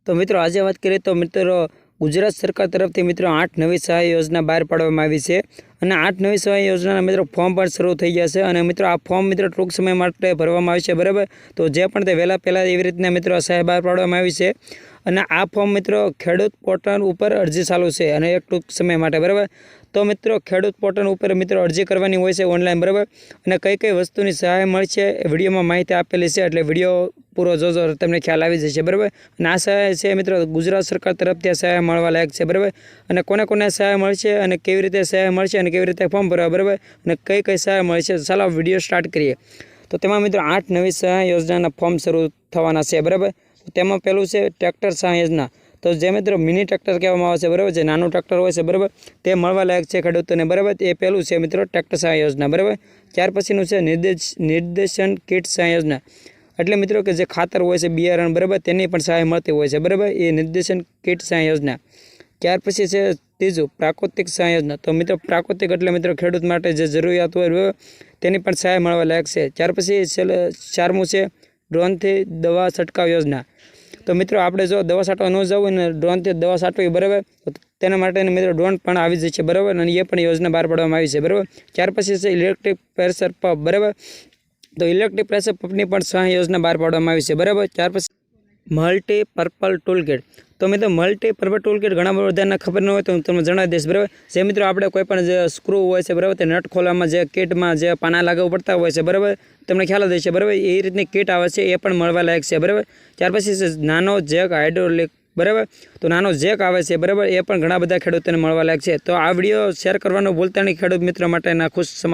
તો મિત્રો આજે વાત કરીએ તો મિત્રો ગુજરાત સરકાર તરફથી મિત્રો 8 નવી સહાય યોજના બહાર પાડવામાં આવી છે અને 8 નવી સહાય યોજનાના મિત્રો ફોર્મ પણ શરૂ થઈ ગયા છે અને મિત્રો આ ફોર્મ મિત્રો ટૂંક સમય માટે ભરવામાં આવશે બરાબર। તો જે પણ તે પહેલાં એવી રીતના મિત્રો સહાય બહાર પાડવામાં આવી છે અને આ ફોર્મ મિત્રો ખેડૂત પોર્ટલ ઉપર અરજી ચાલુ છે અને એક ટૂંક સમય માટે બરાબર। તો મિત્રો ખેડૂત પોર્ટલ ઉપર મિત્રો અરજી કરવાની હોય છે ઓનલાઈન બરાબર અને કઈ વસ્તુની સહાય મળશે વિડીયોમાં માહિતી આપેલી છે એટલે વિડીયો પૂરો જોજો તમને ખ્યાલ આવી જશે બરાબર। અને આ સહાય છે મિત્રો ગુજરાત સરકાર તરફથી આ સહાય મળવા લાયક છે બરાબર। અને કોને સહાય મળશે અને કેવી રીતે સહાય મળશે અને કેવી રીતે ફોર્મ ભરવા બરાબર અને કઈ સહાય મળશે ચાલો વિડીયો સ્ટાર્ટ કરીએ। તો તેમાં મિત્રો 8 નવી સહાય યોજનાના ફોર્મ શરૂ થવાના છે બરાબર। તેમાં પહેલું છે ટ્રેક્ટર સહાય યોજના। તો જે મિત્રો મિની ટ્રેક્ટર કહેવામાં આવે છે બરાબર, જે નાનું ટ્રેક્ટર હોય છે બરાબર તે મળવા લાયક છે ખેડૂતોને બરાબર। એ પહેલું છે મિત્રો ટ્રેક્ટર સહાય યોજના બરાબર। ત્યાર પછીનું છે નિર્દેશન કીટ સહાય યોજના, એટલે મિત્રો કે જે ખાતર હોય છે બિયારણ બરાબર તેની પણ સહાય મળતી હોય છે બરાબર, એ નિર્દેશન કીટ સહાય યોજના। ત્યાર પછી છે ત્રીજું પ્રાકૃતિક સહાય યોજના। તો મિત્રો પ્રાકૃતિક એટલે મિત્રો ખેડૂત માટે જે જરૂરિયાત હોય તેની પણ સહાય મળવા લાયક છે। ત્યાર પછી ચારમું છે ડ્રોનથી દવા છંટકાવ યોજના। તો મિત્રો આપણે જો દવા છાંટવા ન જવું ને ડ્રોનથી દવા છાંટવી બરાબર તેના માટે મિત્રો ડ્રોન પણ આવી જશે બરાબર અને એ પણ યોજના બહાર પાડવામાં આવી છે બરાબર। ત્યાર પછી છે ઇલેક્ટ્રિક પ્રેશર પંપ બરાબર, તો ઇલેક્ટ્રિક પ્રેશર પંપની પણ સહાય યોજના બહાર પાડવામાં આવી છે બરાબર। ત્યાર પછી મલ્ટીપર્પલ ટૂલકીટ। તો મિત્રો મલ્ટીપર્પલ ટૂલકીટ ઘણા બધાને ખબર ન હોય તો હું તમને જણાવી દઈશ બરાબર। જે મિત્રો આપણે કોઈ પણ જે સ્ક્રૂ હોય છે બરાબર તે નટ ખોલવામાં જે કીટમાં જે પાના લાગુ પડતા હોય છે બરાબર તમને ખ્યાલ જ હશે બરાબર, એ રીતની કીટ આવે છે એ પણ મળવા લાયક છે બરાબર। ત્યાર પછી છે નાનો જેક હાઇડ્રોલિક બરાબર, તો નાનો જેક આવે છે બરાબર એ પણ ઘણા બધા ખેડૂતોને મળવા લાયક છે। તો આ વિડીયો શેર કરવાનું ભૂલતા નહીં ખેડૂત મિત્રો માટેના ખુશ સમાચાર।